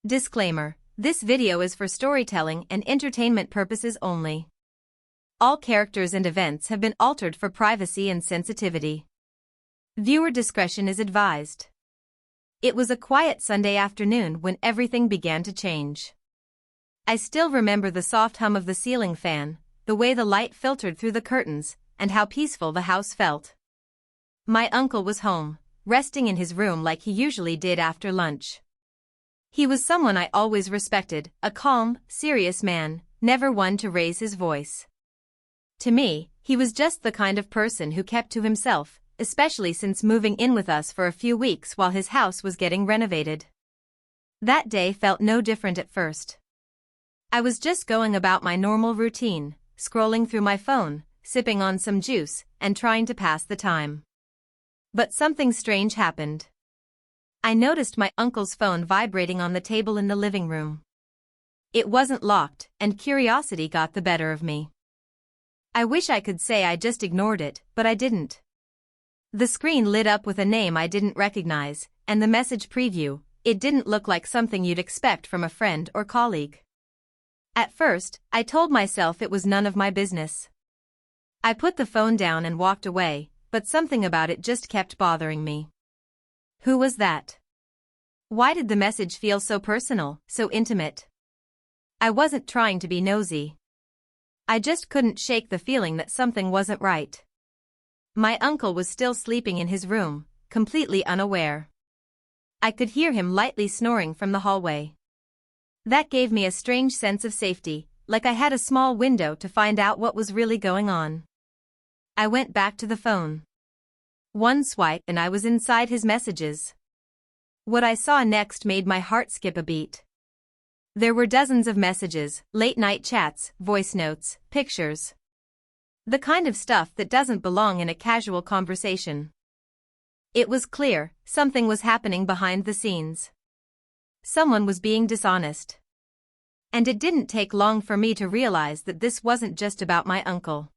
Disclaimer: this video is for storytelling and entertainment purposes only. All characters and events have been altered for privacy and sensitivity. Viewer discretion is advised. It was a quiet Sunday afternoon when everything began to change. I still remember the soft hum of the ceiling fan, the way the light filtered through the curtains, and how peaceful the house felt. My uncle was home, resting in his room like he usually did after lunch. He was someone I always respected, a calm, serious man, never one to raise his voice. To me, he was just the kind of person who kept to himself, especially since moving in with us for a few weeks while his house was getting renovated. That day felt no different at first. I was just going about my normal routine, scrolling through my phone, sipping on some juice, and trying to pass the time. But something strange happened. I noticed my uncle's phone vibrating on the table in the living room. It wasn't locked, and curiosity got the better of me. I wish I could say I just ignored it, but I didn't. The screen lit up with a name I didn't recognize, and the message preview, it didn't look like something you'd expect from a friend or colleague. At first, I told myself it was none of my business. I put the phone down and walked away, but something about it just kept bothering me. Who was that? Why did the message feel so personal, so intimate? I wasn't trying to be nosy. I just couldn't shake the feeling that something wasn't right. My uncle was still sleeping in his room, completely unaware. I could hear him lightly snoring from the hallway. That gave me a strange sense of safety, like I had a small window to find out what was really going on. I went back to the phone. One swipe and I was inside his messages. What I saw next made my heart skip a beat. There were dozens of messages, late-night chats, voice notes, pictures. The kind of stuff that doesn't belong in a casual conversation. It was clear, something was happening behind the scenes. Someone was being dishonest. And it didn't take long for me to realize that this wasn't just about my uncle.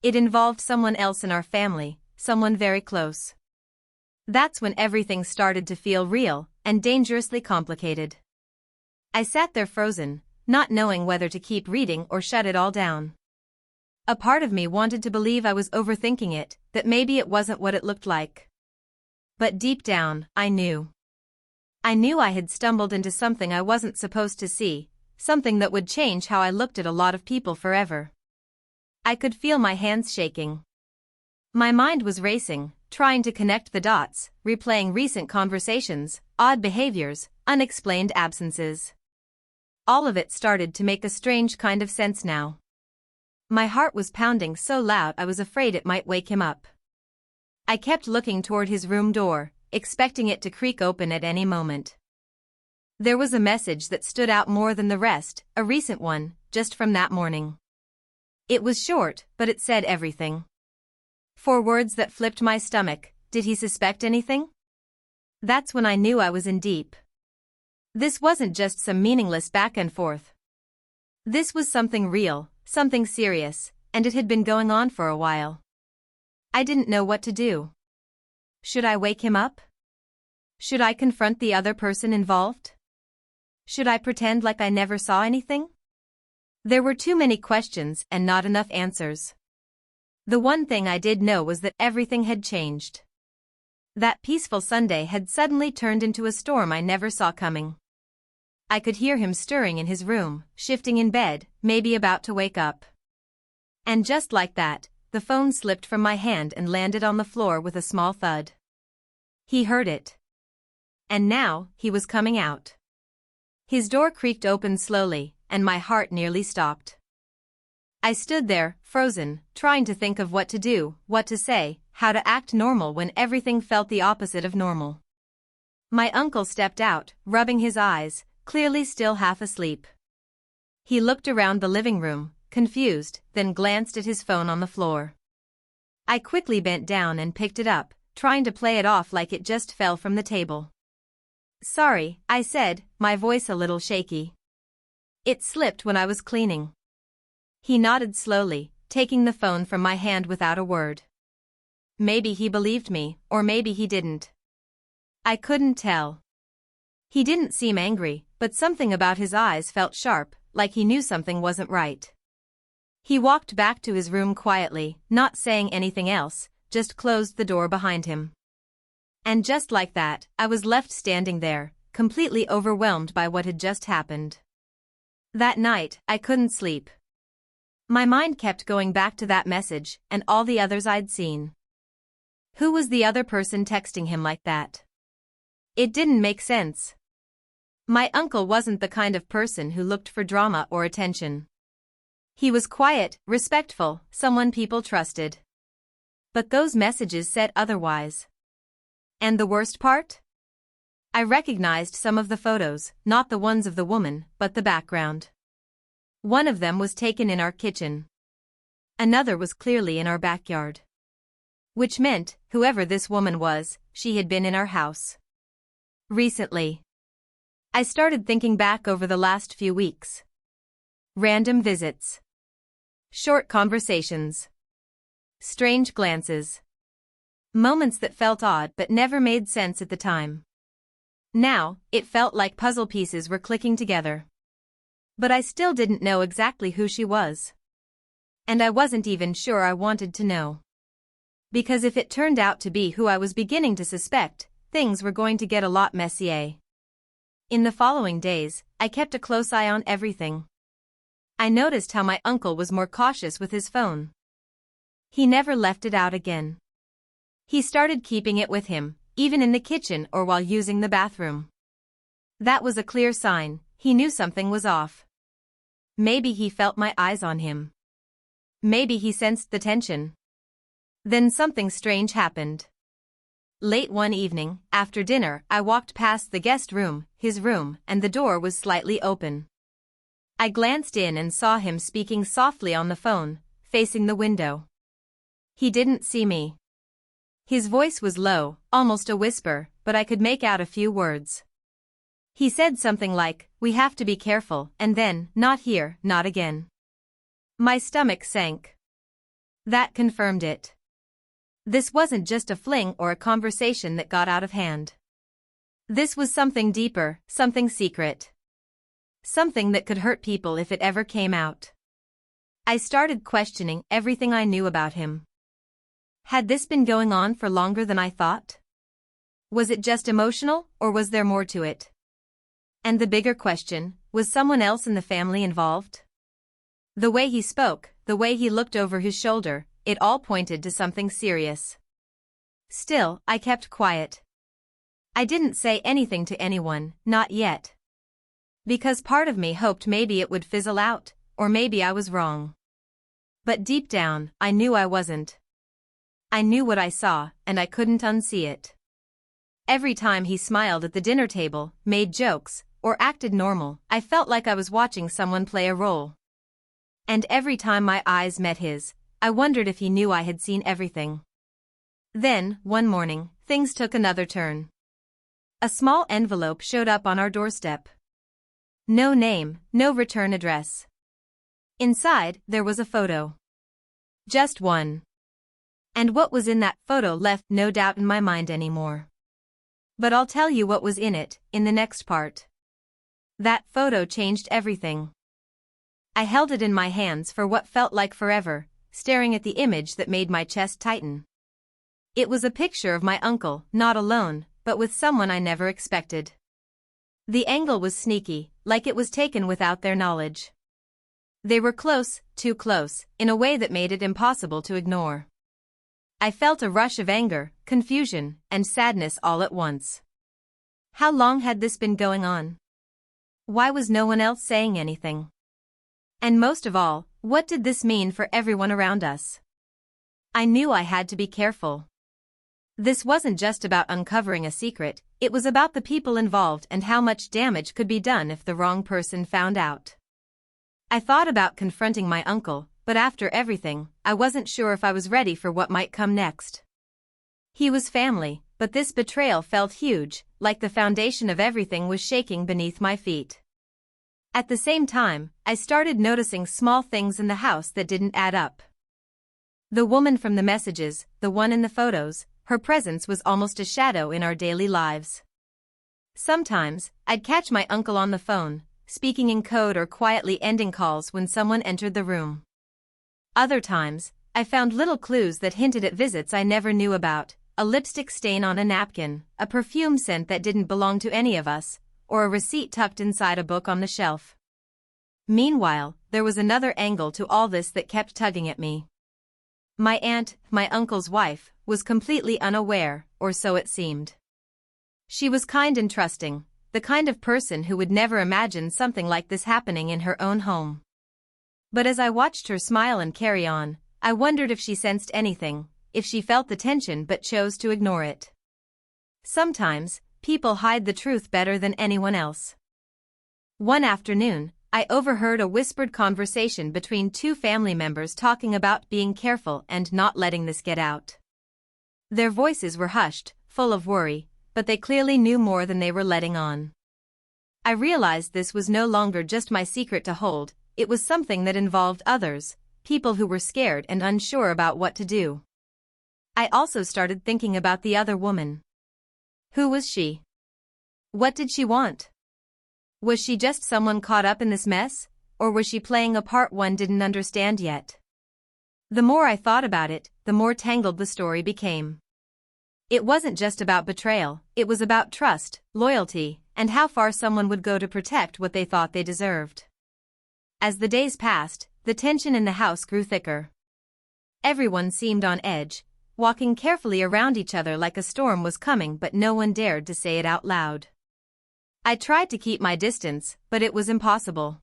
It involved someone else in our family, someone very close. That's when everything started to feel real and dangerously complicated. I sat there frozen, not knowing whether to keep reading or shut it all down. A part of me wanted to believe I was overthinking it, that maybe it wasn't what it looked like. But deep down, I knew. I knew I had stumbled into something I wasn't supposed to see, something that would change how I looked at a lot of people forever. I could feel my hands shaking. My mind was racing, trying to connect the dots, replaying recent conversations, odd behaviors, unexplained absences. All of it started to make a strange kind of sense now. My heart was pounding so loud I was afraid it might wake him up. I kept looking toward his room door, expecting it to creak open at any moment. There was a message that stood out more than the rest, a recent one, just from that morning. It was short, but it said everything. 4 words that flipped my stomach. Did he suspect anything? That's when I knew I was in deep. This wasn't just some meaningless back and forth. This was something real, something serious, and it had been going on for a while. I didn't know what to do. Should I wake him up? Should I confront the other person involved? Should I pretend like I never saw anything? There were too many questions and not enough answers. The one thing I did know was that everything had changed. That peaceful Sunday had suddenly turned into a storm I never saw coming. I could hear him stirring in his room, shifting in bed, maybe about to wake up. And just like that, the phone slipped from my hand and landed on the floor with a small thud. He heard it. And now, he was coming out. His door creaked open slowly, and my heart nearly stopped. I stood there, frozen, trying to think of what to do, what to say, how to act normal when everything felt the opposite of normal. My uncle stepped out, rubbing his eyes, clearly still half asleep. He looked around the living room, confused, then glanced at his phone on the floor. I quickly bent down and picked it up, trying to play it off like it just fell from the table. "Sorry," I said, my voice a little shaky. "It slipped when I was cleaning." He nodded slowly, taking the phone from my hand without a word. Maybe he believed me, or maybe he didn't. I couldn't tell. He didn't seem angry, but something about his eyes felt sharp, like he knew something wasn't right. He walked back to his room quietly, not saying anything else, just closed the door behind him. And just like that, I was left standing there, completely overwhelmed by what had just happened. That night, I couldn't sleep. My mind kept going back to that message and all the others I'd seen. Who was the other person texting him like that? It didn't make sense. My uncle wasn't the kind of person who looked for drama or attention. He was quiet, respectful, someone people trusted. But those messages said otherwise. And the worst part? I recognized some of the photos, not the ones of the woman, but the background. One of them was taken in our kitchen. Another was clearly in our backyard. Which meant, whoever this woman was, she had been in our house. Recently. I started thinking back over the last few weeks. Random visits. Short conversations. Strange glances. Moments that felt odd but never made sense at the time. Now, it felt like puzzle pieces were clicking together. But I still didn't know exactly who she was. And I wasn't even sure I wanted to know. Because if it turned out to be who I was beginning to suspect, things were going to get a lot messier. In the following days, I kept a close eye on everything. I noticed how my uncle was more cautious with his phone. He never left it out again. He started keeping it with him, even in the kitchen or while using the bathroom. That was a clear sign, he knew something was off. Maybe he felt my eyes on him. Maybe he sensed the tension. Then something strange happened. Late one evening, after dinner, I walked past the guest room, his room, and the door was slightly open. I glanced in and saw him speaking softly on the phone, facing the window. He didn't see me. His voice was low, almost a whisper, but I could make out a few words. He said something like, "We have to be careful," and then, "Not here, not again." My stomach sank. That confirmed it. This wasn't just a fling or a conversation that got out of hand. This was something deeper, something secret. Something that could hurt people if it ever came out. I started questioning everything I knew about him. Had this been going on for longer than I thought? Was it just emotional, or was there more to it? And the bigger question, was someone else in the family involved? The way he spoke, the way he looked over his shoulder, it all pointed to something serious. Still, I kept quiet. I didn't say anything to anyone, not yet. Because part of me hoped maybe it would fizzle out, or maybe I was wrong. But deep down, I knew I wasn't. I knew what I saw, and I couldn't unsee it. Every time he smiled at the dinner table, made jokes, or acted normal, I felt like I was watching someone play a role. And every time my eyes met his, I wondered if he knew I had seen everything. Then, one morning, things took another turn. A small envelope showed up on our doorstep. No name, no return address. Inside, there was a photo. Just one. And what was in that photo left no doubt in my mind anymore. But I'll tell you what was in it, in the next part. That photo changed everything. I held it in my hands for what felt like forever, staring at the image that made my chest tighten. It was a picture of my uncle, not alone, but with someone I never expected. The angle was sneaky, like it was taken without their knowledge. They were close, too close, in a way that made it impossible to ignore. I felt a rush of anger, confusion, and sadness all at once. How long had this been going on? Why was no one else saying anything? And most of all, what did this mean for everyone around us? I knew I had to be careful. This wasn't just about uncovering a secret, it was about the people involved and how much damage could be done if the wrong person found out. I thought about confronting my uncle, but after everything, I wasn't sure if I was ready for what might come next. He was family, but this betrayal felt huge, like the foundation of everything was shaking beneath my feet. At the same time, I started noticing small things in the house that didn't add up. The woman from the messages, the one in the photos, her presence was almost a shadow in our daily lives. Sometimes, I'd catch my uncle on the phone, speaking in code or quietly ending calls when someone entered the room. Other times, I found little clues that hinted at visits I never knew about, a lipstick stain on a napkin, a perfume scent that didn't belong to any of us, or a receipt tucked inside a book on the shelf. Meanwhile, there was another angle to all this that kept tugging at me. My aunt, my uncle's wife, was completely unaware, or so it seemed. She was kind and trusting, the kind of person who would never imagine something like this happening in her own home. But as I watched her smile and carry on, I wondered if she sensed anything, if she felt the tension but chose to ignore it. Sometimes, people hide the truth better than anyone else. One afternoon, I overheard a whispered conversation between two family members talking about being careful and not letting this get out. Their voices were hushed, full of worry, but they clearly knew more than they were letting on. I realized this was no longer just my secret to hold, it was something that involved others, people who were scared and unsure about what to do. I also started thinking about the other woman. Who was she? What did she want? Was she just someone caught up in this mess, or was she playing a part one didn't understand yet? The more I thought about it, the more tangled the story became. It wasn't just about betrayal, it was about trust, loyalty, and how far someone would go to protect what they thought they deserved. As the days passed, the tension in the house grew thicker. Everyone seemed on edge, walking carefully around each other like a storm was coming, but no one dared to say it out loud. I tried to keep my distance, but it was impossible.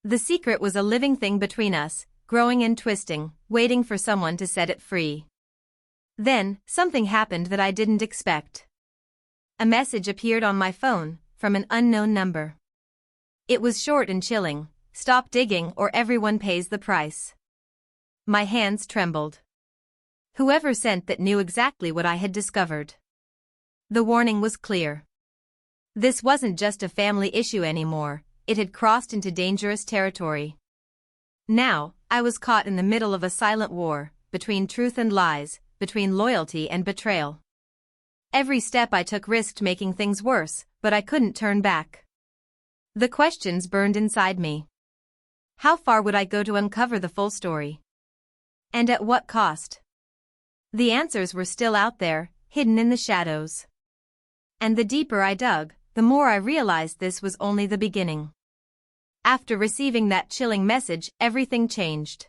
The secret was a living thing between us, growing and twisting, waiting for someone to set it free. Then, something happened that I didn't expect. A message appeared on my phone, from an unknown number. It was short and chilling: "Stop digging or everyone pays the price." My hands trembled. Whoever sent that knew exactly what I had discovered. The warning was clear. This wasn't just a family issue anymore, it had crossed into dangerous territory. Now, I was caught in the middle of a silent war, between truth and lies, between loyalty and betrayal. Every step I took risked making things worse, but I couldn't turn back. The questions burned inside me. How far would I go to uncover the full story? And at what cost? The answers were still out there, hidden in the shadows. And the deeper I dug, the more I realized this was only the beginning. After receiving that chilling message, everything changed.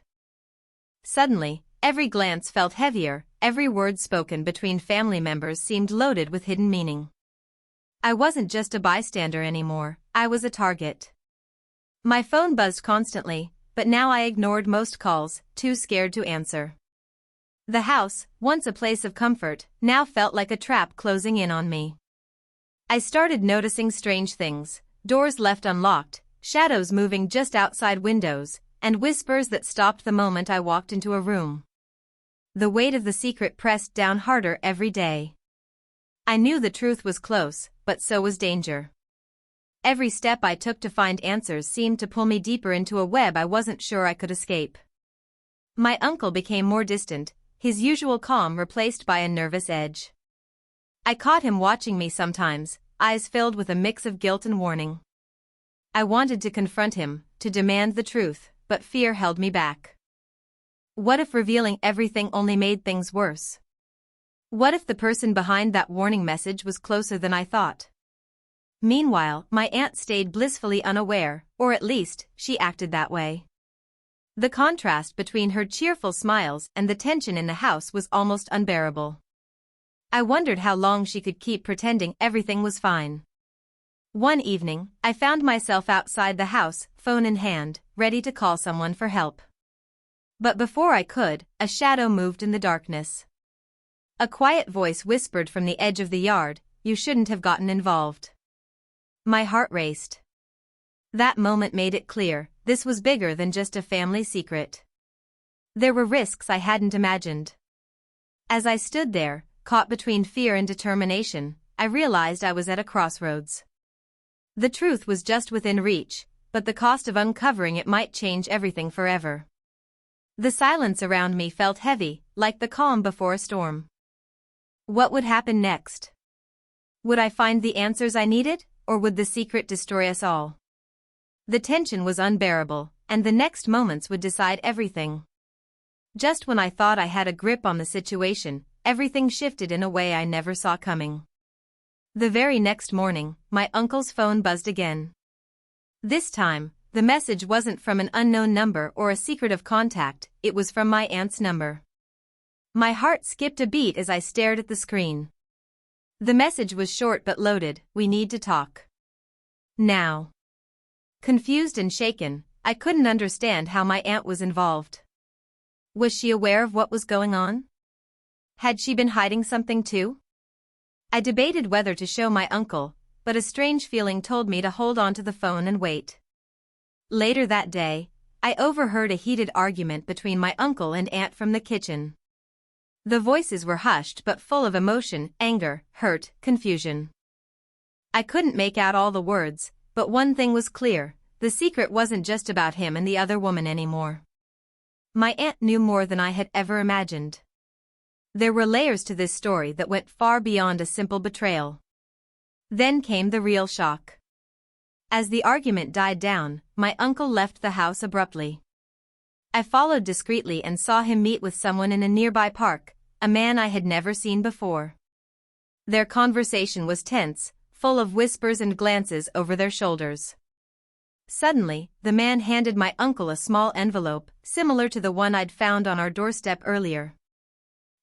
Suddenly, every glance felt heavier, every word spoken between family members seemed loaded with hidden meaning. I wasn't just a bystander anymore, I was a target. My phone buzzed constantly, but now I ignored most calls, too scared to answer. The house, once a place of comfort, now felt like a trap closing in on me. I started noticing strange things: doors left unlocked, shadows moving just outside windows, and whispers that stopped the moment I walked into a room. The weight of the secret pressed down harder every day. I knew the truth was close, but so was danger. Every step I took to find answers seemed to pull me deeper into a web I wasn't sure I could escape. My uncle became more distant, his usual calm replaced by a nervous edge. I caught him watching me sometimes, eyes filled with a mix of guilt and warning. I wanted to confront him, to demand the truth, but fear held me back. What if revealing everything only made things worse? What if the person behind that warning message was closer than I thought? Meanwhile, my aunt stayed blissfully unaware, or at least, she acted that way. The contrast between her cheerful smiles and the tension in the house was almost unbearable. I wondered how long she could keep pretending everything was fine. One evening, I found myself outside the house, phone in hand, ready to call someone for help. But before I could, a shadow moved in the darkness. A quiet voice whispered from the edge of the yard, "You shouldn't have gotten involved." My heart raced. That moment made it clear, this was bigger than just a family secret. There were risks I hadn't imagined. As I stood there, caught between fear and determination, I realized I was at a crossroads. The truth was just within reach, but the cost of uncovering it might change everything forever. The silence around me felt heavy, like the calm before a storm. What would happen next? Would I find the answers I needed, or would the secret destroy us all? The tension was unbearable, and the next moments would decide everything. Just when I thought I had a grip on the situation, everything shifted in a way I never saw coming. The very next morning, my uncle's phone buzzed again. This time, the message wasn't from an unknown number or a secretive contact, it was from my aunt's number. My heart skipped a beat as I stared at the screen. The message was short but loaded: "We need to talk now." Confused and shaken, I couldn't understand how my aunt was involved. Was she aware of what was going on? Had she been hiding something too? I debated whether to show my uncle, but a strange feeling told me to hold on to the phone and wait. Later that day, I overheard a heated argument between my uncle and aunt from the kitchen. The voices were hushed but full of emotion: anger, hurt, confusion. I couldn't make out all the words, but one thing was clear: the secret wasn't just about him and the other woman anymore. My aunt knew more than I had ever imagined. There were layers to this story that went far beyond a simple betrayal. Then came the real shock. As the argument died down, my uncle left the house abruptly. I followed discreetly and saw him meet with someone in a nearby park, a man I had never seen before. Their conversation was tense, full of whispers and glances over their shoulders. Suddenly, the man handed my uncle a small envelope, similar to the one I'd found on our doorstep earlier.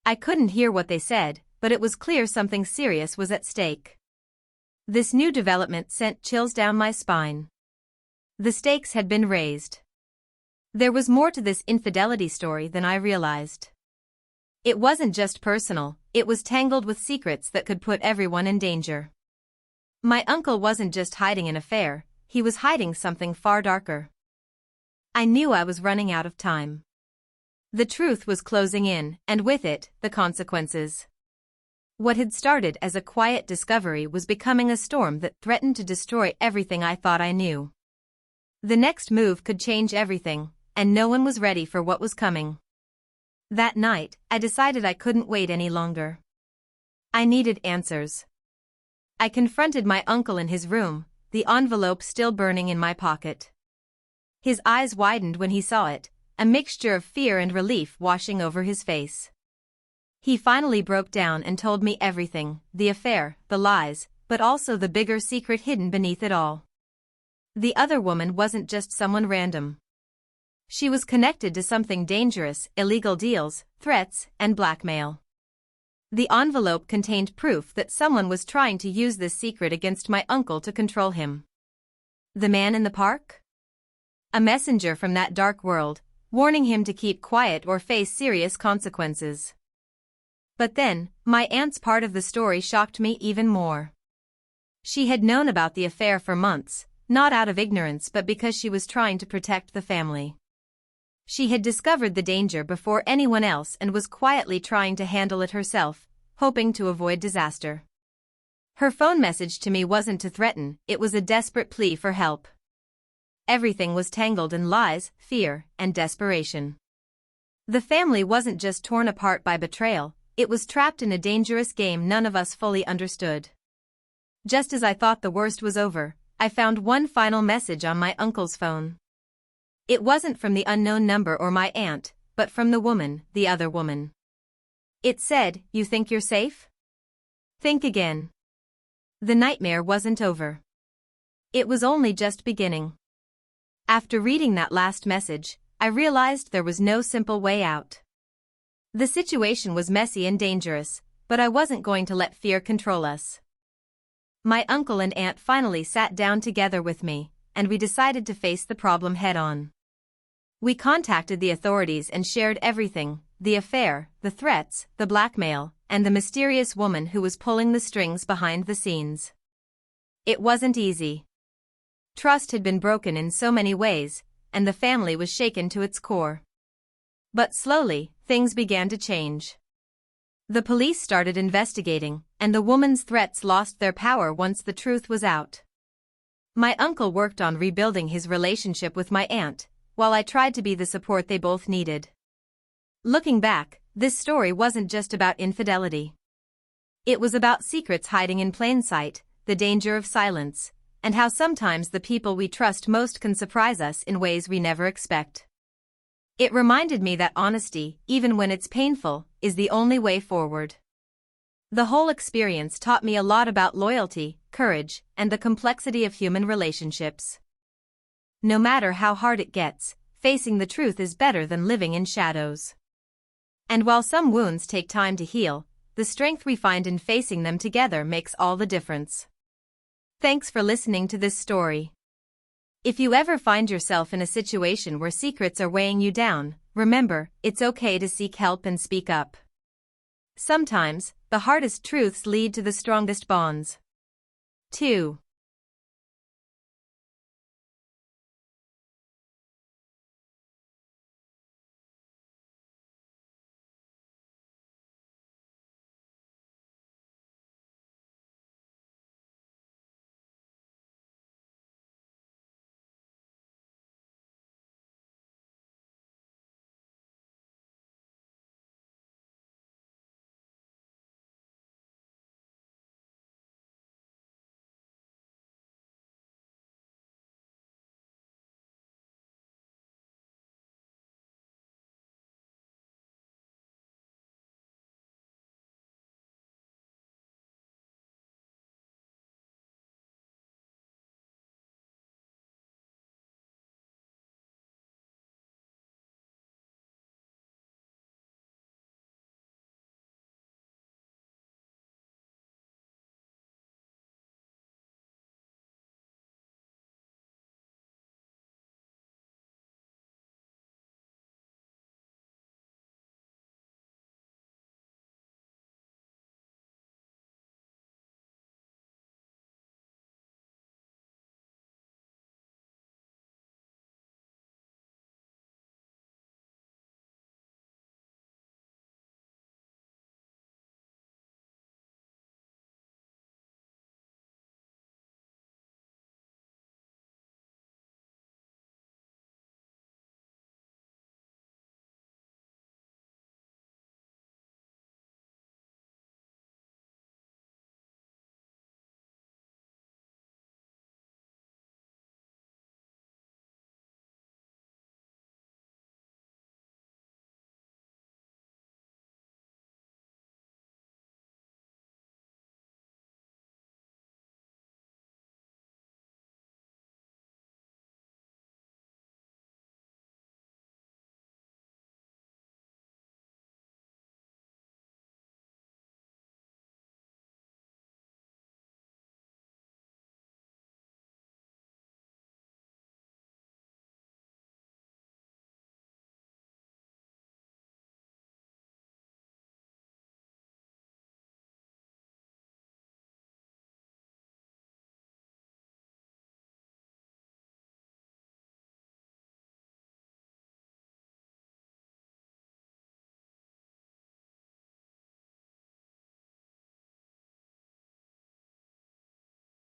I couldn't hear what they said, but it was clear something serious was at stake. This new development sent chills down my spine. The stakes had been raised. There was more to this infidelity story than I realized. It wasn't just personal, it was tangled with secrets that could put everyone in danger. My uncle wasn't just hiding an affair, he was hiding something far darker. I knew I was running out of time. The truth was closing in, and with it, the consequences. What had started as a quiet discovery was becoming a storm that threatened to destroy everything I thought I knew. The next move could change everything, and no one was ready for what was coming. That night, I decided I couldn't wait any longer. I needed answers. I confronted my uncle in his room, the envelope still burning in my pocket. His eyes widened when he saw it, a mixture of fear and relief washing over his face. He finally broke down and told me everything: the affair, the lies, but also the bigger secret hidden beneath it all. The other woman wasn't just someone random. She was connected to something dangerous: illegal deals, threats, and blackmail. The envelope contained proof that someone was trying to use this secret against my uncle to control him. The man in the park? A messenger from that dark world, warning him to keep quiet or face serious consequences. But then, my aunt's part of the story shocked me even more. She had known about the affair for months, not out of ignorance but because she was trying to protect the family. She had discovered the danger before anyone else and was quietly trying to handle it herself, hoping to avoid disaster. Her phone message to me wasn't to threaten, it was a desperate plea for help. Everything was tangled in lies, fear, and desperation. The family wasn't just torn apart by betrayal, it was trapped in a dangerous game none of us fully understood. Just as I thought the worst was over, I found one final message on my uncle's phone. It wasn't from the unknown number or my aunt, but from the woman, the other woman. It said, "You think you're safe? Think again." The nightmare wasn't over. It was only just beginning. After reading that last message, I realized there was no simple way out. The situation was messy and dangerous, but I wasn't going to let fear control us. My uncle and aunt finally sat down together with me, and we decided to face the problem head-on. We contacted the authorities and shared everything: the affair, the threats, the blackmail, and the mysterious woman who was pulling the strings behind the scenes. It wasn't easy. Trust had been broken in so many ways, and the family was shaken to its core. But slowly, things began to change. The police started investigating, and the woman's threats lost their power once the truth was out. My uncle worked on rebuilding his relationship with my aunt, while I tried to be the support they both needed. Looking back, this story wasn't just about infidelity. It was about secrets hiding in plain sight, the danger of silence, and how sometimes the people we trust most can surprise us in ways we never expect. It reminded me that honesty, even when it's painful, is the only way forward. The whole experience taught me a lot about loyalty, courage, and the complexity of human relationships. No matter how hard it gets, facing the truth is better than living in shadows. And while some wounds take time to heal, the strength we find in facing them together makes all the difference. Thanks for listening to this story. If you ever find yourself in a situation where secrets are weighing you down, remember, it's okay to seek help and speak up. Sometimes, the hardest truths lead to the strongest bonds. 2.